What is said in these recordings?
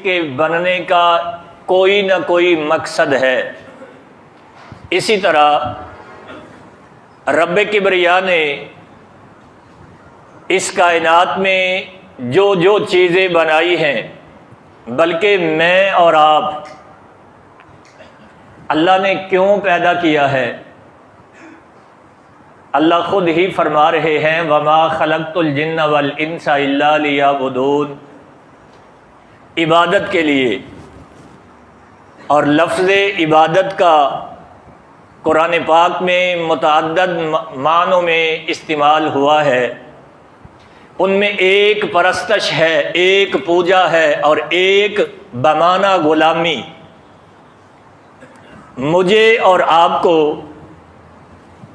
کے بننے کا کوئی نہ کوئی مقصد ہے۔ اسی طرح رب کبریا نے اس کائنات میں جو جو چیزیں بنائی ہیں، بلکہ میں اور آپ اللہ نے کیوں پیدا کیا ہے؟ اللہ خود ہی فرما رہے ہیں وَمَا خَلَقْتُ الْجِنَّ وَالْإِنسَ إِلَّا لِيَعْبُدُونِ، عبادت کے لیے۔ اور لفظ عبادت کا قرآن پاک میں متعدد معنوں میں استعمال ہوا ہے، ان میں ایک پرستش ہے، ایک پوجا ہے، اور ایک بمانہ غلامی۔ مجھے اور آپ کو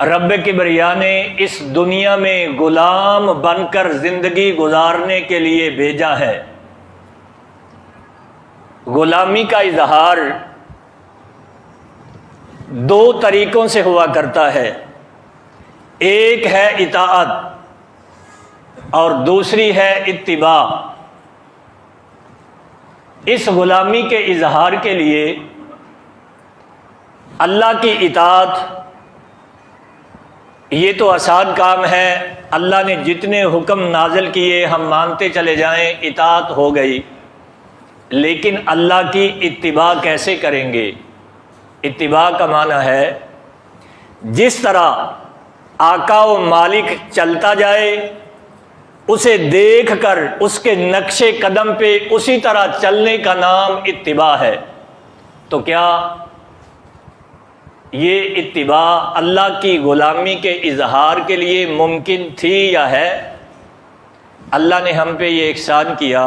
رب کبریا نے اس دنیا میں غلام بن کر زندگی گزارنے کے لیے بھیجا ہے۔ غلامی کا اظہار دو طریقوں سے ہوا کرتا ہے، ایک ہے اطاعت اور دوسری ہے اتباع۔ اس غلامی کے اظہار کے لیے اللہ کی اطاعت یہ تو آسان کام ہے، اللہ نے جتنے حکم نازل کیے ہم مانتے چلے جائیں، اطاعت ہو گئی۔ لیکن اللہ کی اتباع کیسے کریں گے؟ اتباع کا معنی ہے جس طرح آقا و مالک چلتا جائے، اسے دیکھ کر اس کے نقش قدم پہ اسی طرح چلنے کا نام اتباع ہے۔ تو کیا یہ اتباع اللہ کی غلامی کے اظہار کے لیے ممکن تھی یا ہے؟ اللہ نے ہم پہ یہ احسان کیا۔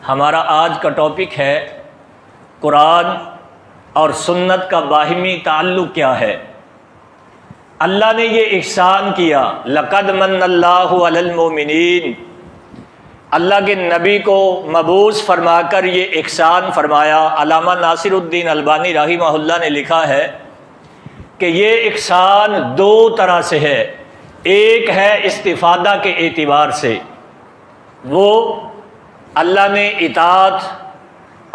ہمارا آج کا ٹاپک ہے قرآن اور سنت کا باہمی تعلق کیا ہے۔ اللہ نے یہ احسان کیا، لقد من اللہ علی المؤمنین، اللہ کے نبی کو مبعوث فرما کر یہ احسان فرمایا۔ علامہ ناصر الدین البانی رحمہ اللہ نے لکھا ہے کہ یہ احسان دو طرح سے ہے، ایک ہے استفادہ کے اعتبار سے، وہ اللہ نے اطاعت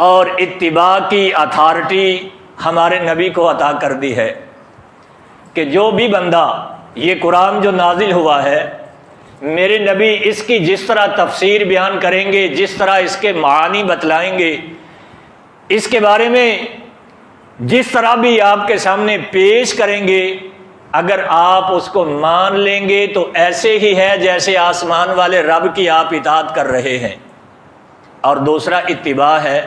اور اتباع کی اتھارٹی ہمارے نبی کو عطا کر دی ہے کہ جو بھی بندہ یہ قرآن جو نازل ہوا ہے، میرے نبی اس کی جس طرح تفسیر بیان کریں گے، جس طرح اس کے معانی بتلائیں گے، اس کے بارے میں جس طرح بھی آپ کے سامنے پیش کریں گے، اگر آپ اس کو مان لیں گے تو ایسے ہی ہے جیسے آسمان والے رب کی آپ اطاعت کر رہے ہیں۔ اور دوسرا اتباع ہے،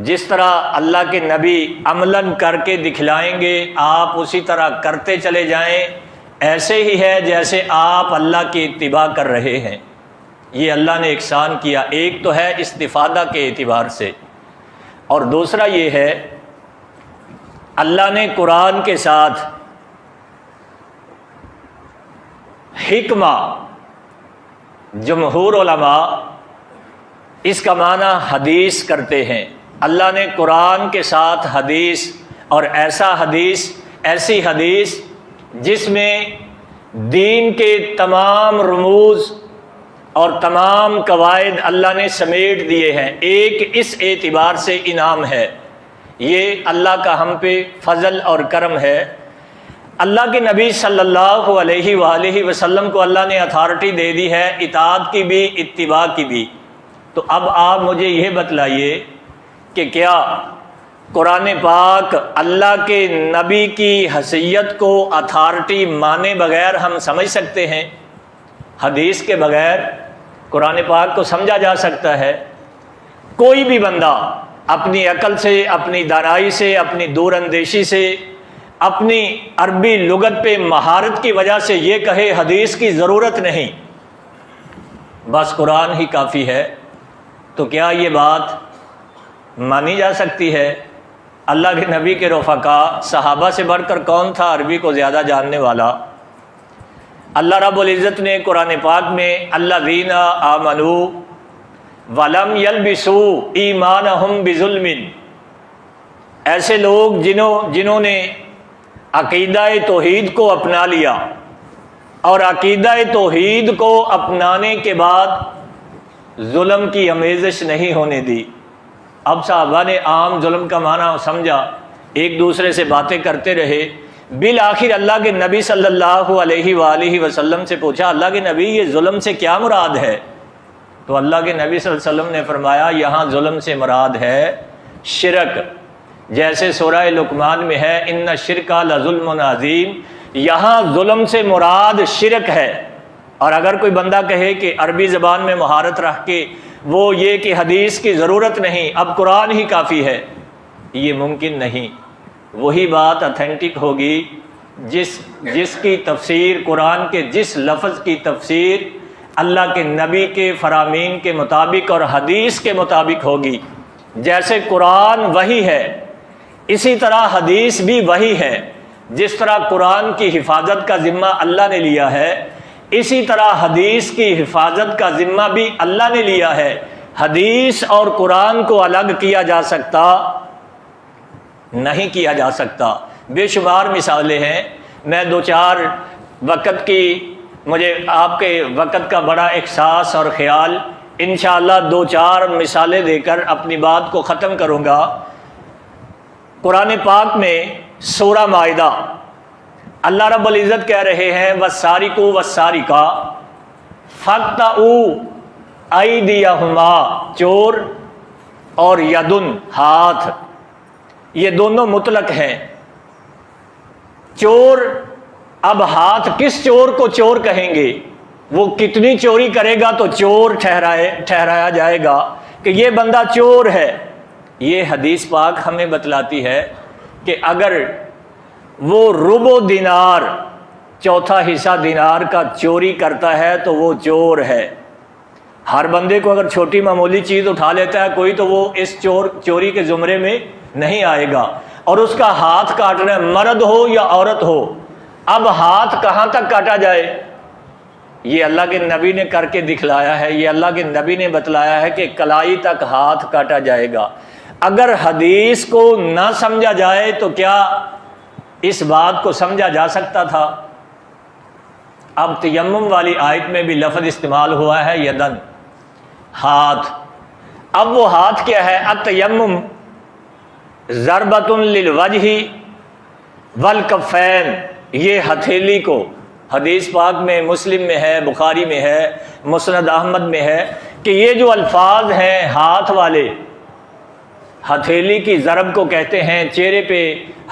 جس طرح اللہ کے نبی عملاً کر کے دکھلائیں گے، آپ اسی طرح کرتے چلے جائیں، ایسے ہی ہے جیسے آپ اللہ کی اتباع کر رہے ہیں۔ یہ اللہ نے احسان کیا۔ ایک تو ہے استفادہ کے اعتبار سے، اور دوسرا یہ ہے اللہ نے قرآن کے ساتھ حکمہ، جمہور علماء اس کا معنی حدیث کرتے ہیں۔ اللہ نے قرآن کے ساتھ حدیث، اور ایسی حدیث جس میں دین کے تمام رموز اور تمام قواعد اللہ نے سمیٹ دیے ہیں، ایک اس اعتبار سے انعام ہے۔ یہ اللہ کا ہم پہ فضل اور کرم ہے۔ اللہ کے نبی صلی اللہ علیہ وآلہ وسلم کو اللہ نے اتھارٹی دے دی ہے اطاعت کی بھی، اتباع کی بھی۔ تو اب آپ مجھے یہ بتلائیے کہ کیا قرآن پاک اللہ کے نبی کی حیثیت کو اتھارٹی مانے بغیر ہم سمجھ سکتے ہیں؟ حدیث کے بغیر قرآن پاک کو سمجھا جا سکتا ہے؟ کوئی بھی بندہ اپنی عقل سے، اپنی دانائی سے، اپنی دور اندیشی سے، اپنی عربی لغت پہ مہارت کی وجہ سے یہ کہے حدیث کی ضرورت نہیں، بس قرآن ہی کافی ہے، تو کیا یہ بات مانی جا سکتی ہے؟ اللہ کے نبی کے رفقا صحابہ سے بڑھ کر کون تھا عربی کو زیادہ جاننے والا؟ اللہ رب العزت نے قرآن پاک میں الذین آمنوا ولم یلبسوا ایمانہم بظلم، ایسے لوگ جنہوں نے عقیدہ توحید کو اپنا لیا، اور عقیدہ توحید کو اپنانے کے بعد ظلم کی آمیزش نہیں ہونے دی۔ اب صحابہ نے عام ظلم کا معنی سمجھا، ایک دوسرے سے باتیں کرتے رہے، بالآخر اللہ کے نبی صلی اللہ علیہ وآلہ وسلم سے پوچھا، اللہ کے نبی یہ ظلم سے کیا مراد ہے؟ تو اللہ کے نبی صلی اللہ علیہ وسلم نے فرمایا یہاں ظلم سے مراد ہے شرک، جیسے سورہ لقمان میں ہے ان الشرک لظلم عظیم، یہاں ظلم سے مراد شرک ہے۔ اور اگر کوئی بندہ کہے کہ عربی زبان میں مہارت رکھ کے وہ یہ کہ حدیث کی ضرورت نہیں، اب قرآن ہی کافی ہے، یہ ممکن نہیں۔ وہی بات اتھینٹک ہوگی جس کی تفسیر، قرآن کے جس لفظ کی تفسیر اللہ کے نبی کے فرامین کے مطابق اور حدیث کے مطابق ہوگی۔ جیسے قرآن وحی ہے اسی طرح حدیث بھی وحی ہے۔ جس طرح قرآن کی حفاظت کا ذمہ اللہ نے لیا ہے، اسی طرح حدیث کی حفاظت کا ذمہ بھی اللہ نے لیا ہے۔ حدیث اور قرآن کو الگ کیا جا سکتا نہیں، کیا جا سکتا۔ بے شمار مثالیں ہیں، میں دو چار وقت کی، مجھے آپ کے وقت کا بڑا احساس اور خیال، انشاءاللہ دو چار مثالیں دے کر اپنی بات کو ختم کروں گا۔ قرآن پاک میں سورہ مائدہ اللہ رب العزت کہہ رہے ہیں وَالسَّارِقُ وَالسَّارِقَةُ فَاقْطَعُوا أَيْدِيَهُمَا، چور اور یدن ہاتھ، یہ دونوں مطلق ہیں۔ چور، اب ہاتھ کس چور کو چور کہیں گے؟ وہ کتنی چوری کرے گا تو چور ٹھہرایا جائے گا کہ یہ بندہ چور ہے؟ یہ حدیث پاک ہمیں بتلاتی ہے کہ اگر وہ ربع دینار، چوتھا حصہ دینار کا چوری کرتا ہے تو وہ چور ہے۔ ہر بندے کو اگر چھوٹی معمولی چیز اٹھا لیتا ہے کوئی تو وہ اس چوری کے زمرے میں نہیں آئے گا، اور اس کا ہاتھ کاٹنا، مرد ہو یا عورت ہو۔ اب ہاتھ کہاں تک کاٹا جائے؟ یہ اللہ کے نبی نے کر کے دکھلایا ہے، یہ اللہ کے نبی نے بتلایا ہے کہ کلائی تک ہاتھ کاٹا جائے گا۔ اگر حدیث کو نہ سمجھا جائے تو کیا اس بات کو سمجھا جا سکتا تھا؟ اب تیمم والی آیت میں بھی لفظ استعمال ہوا ہے یدن، ہاتھ۔ اب وہ ہاتھ کیا ہے؟ التیمم ضربۃ للوجہ والکفین، یہ ہتھیلی کو، حدیث پاک میں، مسلم میں ہے، بخاری میں ہے، مسند احمد میں ہے کہ یہ جو الفاظ ہیں ہاتھ والے، ہتھیلی کی ضرب کو کہتے ہیں، چہرے پہ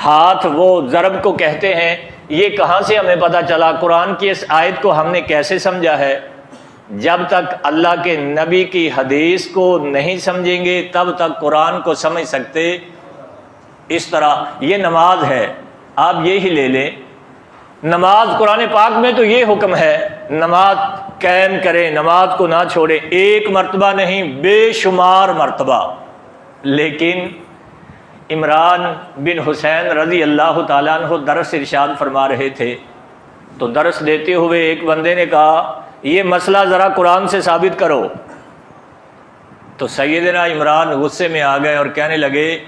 ہاتھ وہ ضرب کو کہتے ہیں۔ یہ کہاں سے ہمیں پتہ چلا؟ قرآن کی اس آیت کو ہم نے کیسے سمجھا ہے؟ جب تک اللہ کے نبی کی حدیث کو نہیں سمجھیں گے تب تک قرآن کو سمجھ سکتے۔ اس طرح یہ نماز ہے، آپ یہی لے لیں، نماز قرآن پاک میں تو یہ حکم ہے نماز قائم کریں، نماز کو نہ چھوڑیں، ایک مرتبہ نہیں بے شمار مرتبہ۔ لیکن عمران بن حسین رضی اللہ تعالیٰ عنہ درس ارشاد فرما رہے تھے، تو درس دیتے ہوئے ایک بندے نے کہا یہ مسئلہ ذرا قرآن سے ثابت کرو۔ تو سیدنا عمران غصے میں آ گئے اور کہنے لگے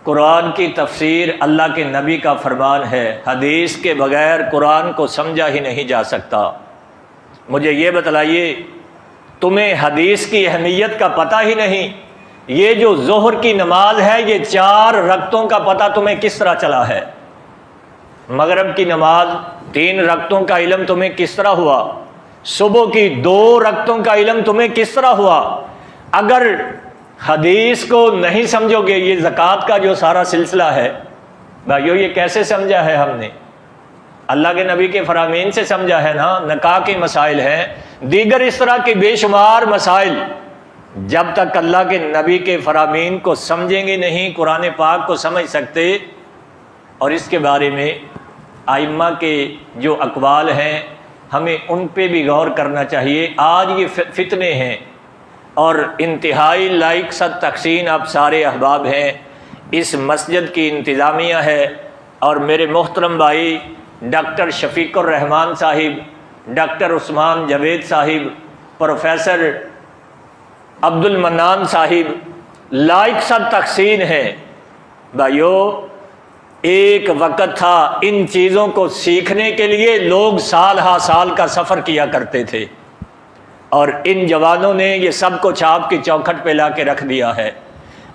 قرآن کی تفسیر اللہ کے نبی کا فرمان ہے، حدیث کے بغیر قرآن کو سمجھا ہی نہیں جا سکتا۔ مجھے یہ بتلائیے تمہیں حدیث کی اہمیت کا پتہ ہی نہیں؟ یہ جو ظہر کی نماز ہے یہ 4 رکعتوں کا پتہ تمہیں کس طرح چلا ہے؟ مغرب کی نماز 3 رکعتوں کا علم تمہیں کس طرح ہوا؟ صبح کی 2 رکعتوں کا علم تمہیں کس طرح ہوا؟ اگر حدیث کو نہیں سمجھو گے، یہ زکوٰۃ کا جو سارا سلسلہ ہے بھائیو، یہ کیسے سمجھا ہے ہم نے؟ اللہ کے نبی کے فرامین سے سمجھا ہے نا۔ نکاح کے مسائل ہیں، دیگر اس طرح کے بے شمار مسائل، جب تک اللہ کے نبی کے فرامین کو سمجھیں گے نہیں قرآن پاک کو سمجھ سکتے۔ اور اس کے بارے میں ائمہ کے جو اقوال ہیں ہمیں ان پہ بھی غور کرنا چاہیے۔ آج یہ فتنے ہیں اور انتہائی لائق صد تقسیم آپ سارے احباب ہیں، اس مسجد کی انتظامیہ ہے، اور میرے محترم بھائی ڈاکٹر شفیق الرحمان صاحب، ڈاکٹر عثمان جاوید صاحب، پروفیسر عبد المنان صاحب، لائق صد تقسیم ہیں۔ بھائیو ایک وقت تھا ان چیزوں کو سیکھنے کے لیے لوگ سال ہا سال کا سفر کیا کرتے تھے، اور ان جوانوں نے یہ سب کچھ آپ کی چوکھٹ پہ لا کے رکھ دیا ہے۔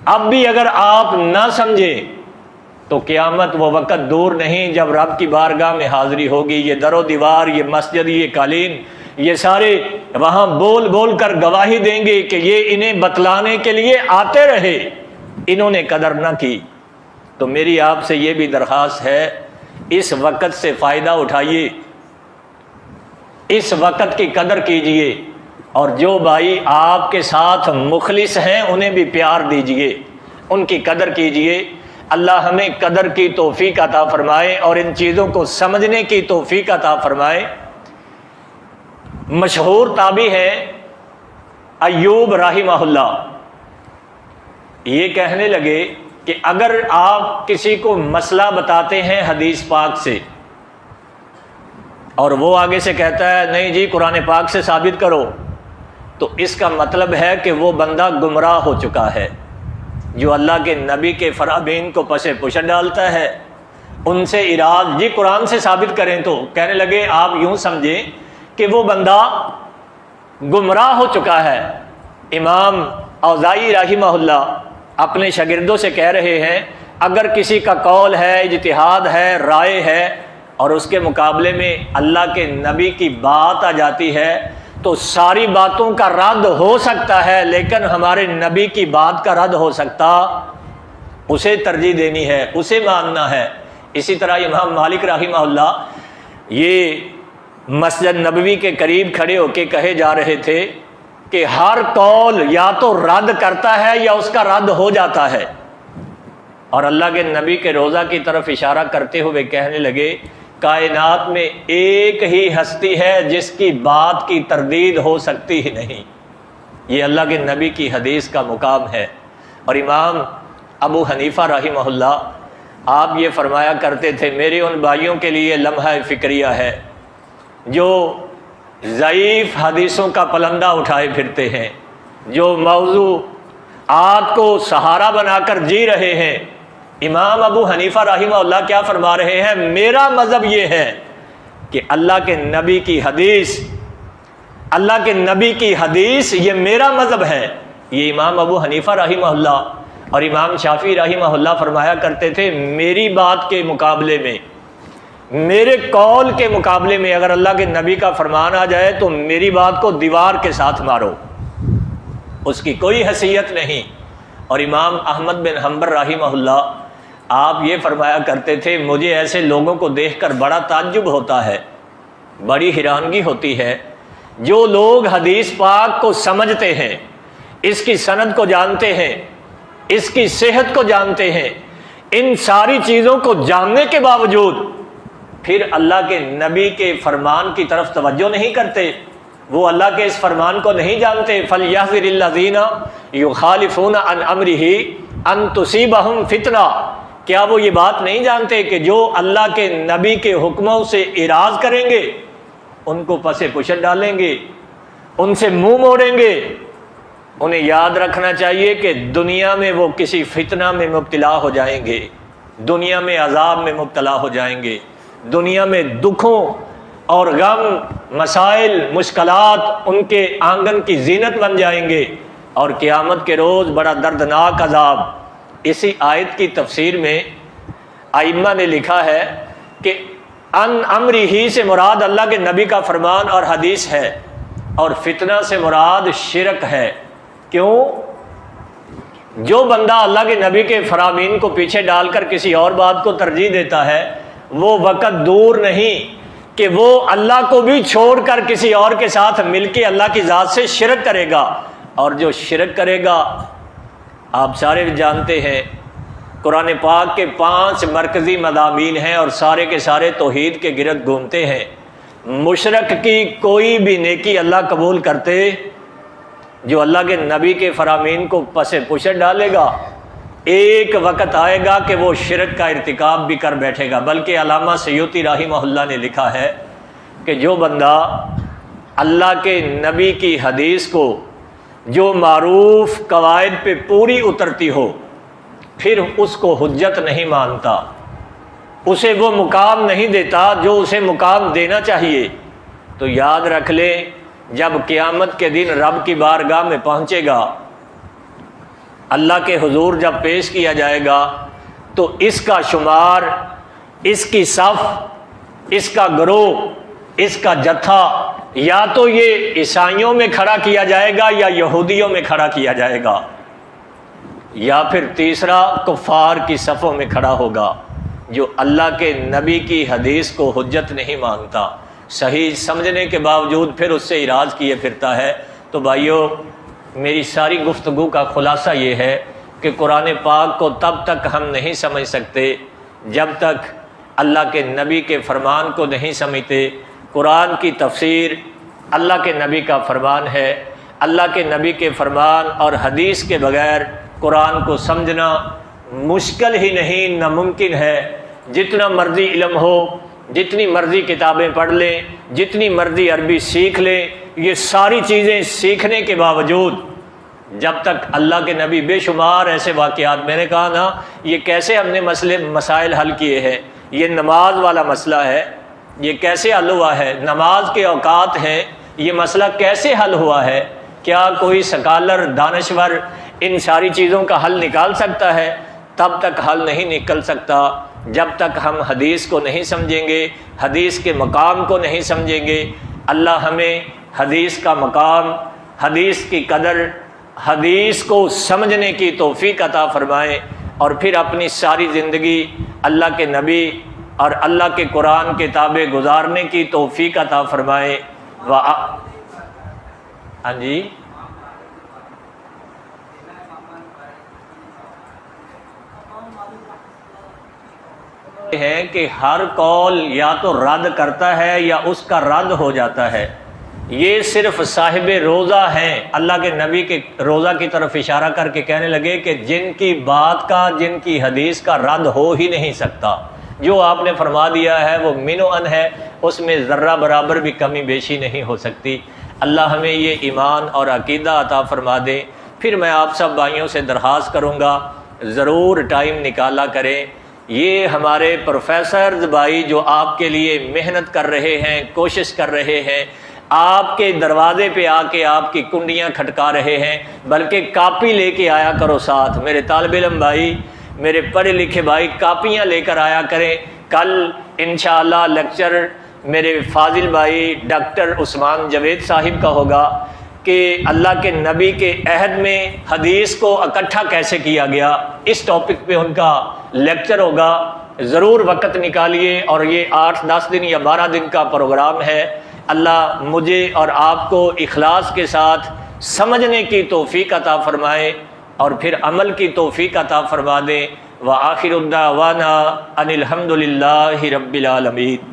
اب بھی اگر آپ نہ سمجھیں تو قیامت وہ وقت دور نہیں جب رب کی بارگاہ میں حاضری ہوگی۔ یہ در و دیوار، یہ مسجد، یہ قالین، یہ سارے وہاں بول بول کر گواہی دیں گے کہ یہ انہیں بتلانے کے لیے آتے رہے، انہوں نے قدر نہ کی۔ تو میری آپ سے یہ بھی درخواست ہے، اس وقت سے فائدہ اٹھائیے، اس وقت کی قدر کیجئے، اور جو بھائی آپ کے ساتھ مخلص ہیں انہیں بھی پیار دیجئے، ان کی قدر کیجئے۔ اللہ ہمیں قدر کی توفیق عطا فرمائے اور ان چیزوں کو سمجھنے کی توفیق عطا فرمائے۔ مشہور تابعی ہیں ایوب رحمہ اللہ، یہ کہنے لگے کہ اگر آپ کسی کو مسئلہ بتاتے ہیں حدیث پاک سے اور وہ آگے سے کہتا ہے نہیں جی قرآن پاک سے ثابت کرو، تو اس کا مطلب ہے کہ وہ بندہ گمراہ ہو چکا ہے۔ جو اللہ کے نبی کے فرامین کو پس پشت ڈالتا ہے، ان سے اراد جی قرآن سے ثابت کریں، تو کہنے لگے آپ یوں سمجھیں کہ وہ بندہ گمراہ ہو چکا ہے۔ امام اوزاعی رحمہ اللہ اپنے شاگردوں سے کہہ رہے ہیں اگر کسی کا قول ہے، اجتہاد ہے، رائے ہے، اور اس کے مقابلے میں اللہ کے نبی کی بات آ جاتی ہے تو ساری باتوں کا رد ہو سکتا ہے، لیکن ہمارے نبی کی بات کا رد ہو سکتا، اسے ترجیح دینی ہے، اسے ماننا ہے۔ اسی طرح امام مالک رحمہ اللہ یہ مسجد نبوی کے قریب کھڑے ہو کے کہے جا رہے تھے کہ ہر قول یا تو رد کرتا ہے یا اس کا رد ہو جاتا ہے، اور اللہ کے نبی کے روضہ کی طرف اشارہ کرتے ہوئے کہنے لگے کائنات میں ایک ہی ہستی ہے جس کی بات کی تردید ہو سکتی ہی نہیں۔ یہ اللہ کے نبی کی حدیث کا مقام ہے۔ اور امام ابو حنیفہ رحمہ اللہ آپ یہ فرمایا کرتے تھے میرے ان بھائیوں کے لیے لمحہ فکریہ ہے جو ضعیف حدیثوں کا پلندہ اٹھائے پھرتے ہیں، جو موضوعات کو سہارا بنا کر جی رہے ہیں۔ امام ابو حنیفہ رحمہ اللہ کیا فرما رہے ہیں؟ میرا مذہب یہ ہے کہ اللہ کے نبی کی حدیث، اللہ کے نبی کی حدیث یہ میرا مذہب ہے۔ یہ امام ابو حنیفہ رحمہ اللہ اور امام شافعی رحمہ اللہ فرمایا کرتے تھے میری بات کے مقابلے میں، میرے قول کے مقابلے میں اگر اللہ کے نبی کا فرمان آ جائے تو میری بات کو دیوار کے ساتھ مارو، اس کی کوئی حیثیت نہیں۔ اور امام احمد بن حنبل رحمہ اللہ آپ یہ فرمایا کرتے تھے مجھے ایسے لوگوں کو دیکھ کر بڑا تعجب ہوتا ہے، بڑی حیرانگی ہوتی ہے، جو لوگ حدیث پاک کو سمجھتے ہیں، اس کی سند کو جانتے ہیں، اس کی صحت کو جانتے ہیں، ان ساری چیزوں کو جاننے کے باوجود پھر اللہ کے نبی کے فرمان کی طرف توجہ نہیں کرتے، وہ اللہ کے اس فرمان کو نہیں جانتے۔ فَلْيَحْذِرِ الَّذِينَ يُخَالِفُونَ عَنْ أَمْرِهِ أَن تُصِيبَهُمْ فِتْنَةٌ، کیا وہ یہ بات نہیں جانتے کہ جو اللہ کے نبی کے حکموں سے اعراض کریں گے ان کو پس پشت ڈالیں گے، ان سے منہ موڑیں گے؟ انہیں یاد رکھنا چاہیے کہ دنیا میں وہ کسی فتنہ میں مبتلا ہو جائیں گے، دنیا میں عذاب میں مبتلا ہو جائیں گے، دنیا میں دکھوں اور غم، مسائل، مشکلات ان کے آنگن کی زینت بن جائیں گے، اور قیامت کے روز بڑا دردناک عذاب۔ اسی آیت کی تفسیر میں ائمہ نے لکھا ہے کہ ان امرہ سے مراد اللہ کے نبی کا فرمان اور حدیث ہے، اور فتنہ سے مراد شرک ہے۔ کیوں؟ جو بندہ اللہ کے نبی کے فرامین کو پیچھے ڈال کر کسی اور بات کو ترجیح دیتا ہے، وہ وقت دور نہیں کہ وہ اللہ کو بھی چھوڑ کر کسی اور کے ساتھ مل کے اللہ کی ذات سے شرک کرے گا، اور جو شرک کرے گا آپ سارے جانتے ہیں قرآن پاک کے 5 مرکزی مضامین ہیں اور سارے کے سارے توحید کے گرد گھومتے ہیں۔ مشرک کی کوئی بھی نیکی اللہ قبول کرتے جو اللہ کے نبی کے فرامین کو پس پشت ڈالے گا، ایک وقت آئے گا کہ وہ شرک کا ارتکاب بھی کر بیٹھے گا۔ بلکہ علامہ سیوطی رحمہ اللہ نے لکھا ہے کہ جو بندہ اللہ کے نبی کی حدیث کو جو معروف قواعد پہ پوری اترتی ہو پھر اس کو حجت نہیں مانتا، اسے وہ مقام نہیں دیتا جو اسے مقام دینا چاہیے، تو یاد رکھ لے جب قیامت کے دن رب کی بارگاہ میں پہنچے گا، اللہ کے حضور جب پیش کیا جائے گا، تو اس کا شمار، اس کی صف، اس کا گروہ، اس کا جتھا یا تو یہ عیسائیوں میں کھڑا کیا جائے گا یا یہودیوں میں کھڑا کیا جائے گا، یا پھر تیسرا کفار کی صفوں میں کھڑا ہوگا جو اللہ کے نبی کی حدیث کو حجت نہیں مانتا، صحیح سمجھنے کے باوجود پھر اس سے اعراض کیے پھرتا ہے۔ تو بھائیو، میری ساری گفتگو کا خلاصہ یہ ہے کہ قرآن پاک کو تب تک ہم نہیں سمجھ سکتے جب تک اللہ کے نبی کے فرمان کو نہیں سمجھتے۔ قرآن کی تفسیر اللہ کے نبی کا فرمان ہے، اللہ کے نبی کے فرمان اور حدیث کے بغیر قرآن کو سمجھنا مشکل ہی نہیں، ناممکن ہے۔ جتنا مرضی علم ہو، جتنی مرضی کتابیں پڑھ لیں، جتنی مرضی عربی سیکھ لیں، یہ ساری چیزیں سیکھنے کے باوجود جب تک اللہ کے نبی، بے شمار ایسے واقعات، میں نے کہا نا یہ کیسے ہم نے مسائل حل کیے ہیں۔ یہ نماز والا مسئلہ ہے، یہ کیسے حل ہوا ہے؟ نماز کے اوقات ہیں، یہ مسئلہ کیسے حل ہوا ہے؟ کیا کوئی سکالر، دانشور ان ساری چیزوں کا حل نکال سکتا ہے؟ تب تک حل نہیں نکل سکتا جب تک ہم حدیث کو نہیں سمجھیں گے، حدیث کے مقام کو نہیں سمجھیں گے۔ اللہ ہمیں حدیث کا مقام، حدیث کی قدر، حدیث کو سمجھنے کی توفیق عطا فرمائے، اور پھر اپنی ساری زندگی اللہ کے نبی اور اللہ کے قرآن کے تابع گزارنے کی توفیق عطا فرمائے۔ ہاں جی، ہے کہ ہر قول یا تو رد کرتا ہے یا اس کا رد ہو جاتا ہے۔ یہ صرف صاحب روزہ ہیں۔ اللہ کے نبی کے روزہ کی طرف اشارہ کر کے کہنے لگے کہ جن کی بات کا، جن کی حدیث کا رد ہو ہی نہیں سکتا، جو آپ نے فرما دیا ہے وہ من و ان ہے، اس میں ذرہ برابر بھی کمی بیشی نہیں ہو سکتی۔ اللہ ہمیں یہ ایمان اور عقیدہ عطا فرما دے۔ پھر میں آپ سب بھائیوں سے درخواست کروں گا، ضرور ٹائم نکالا کریں۔ یہ ہمارے پروفیسرز بھائی جو آپ کے لیے محنت کر رہے ہیں، کوشش کر رہے ہیں، آپ کے دروازے پہ آ کے آپ کی کنڈیاں کھٹکا رہے ہیں، بلکہ کاپی لے کے آیا کرو ساتھ۔ میرے طالب علم بھائی، میرے پڑھے لکھے بھائی، کاپیاں لے کر آیا کریں۔ کل انشاءاللہ لیکچر میرے فاضل بھائی ڈاکٹر عثمان جاوید صاحب کا ہوگا کہ اللہ کے نبی کے عہد میں حدیث کو اکٹھا کیسے کیا گیا، اس ٹاپک پہ ان کا لیکچر ہوگا۔ ضرور وقت نکالیے، اور یہ 8-10 دن یا 12 دن کا پروگرام ہے۔ اللہ مجھے اور آپ کو اخلاص کے ساتھ سمجھنے کی توفیق عطا فرمائے، اور پھر عمل کی توفیق عطا فرما دے۔ وآخر الدعوانا ان الحمد للہ رب العالمین۔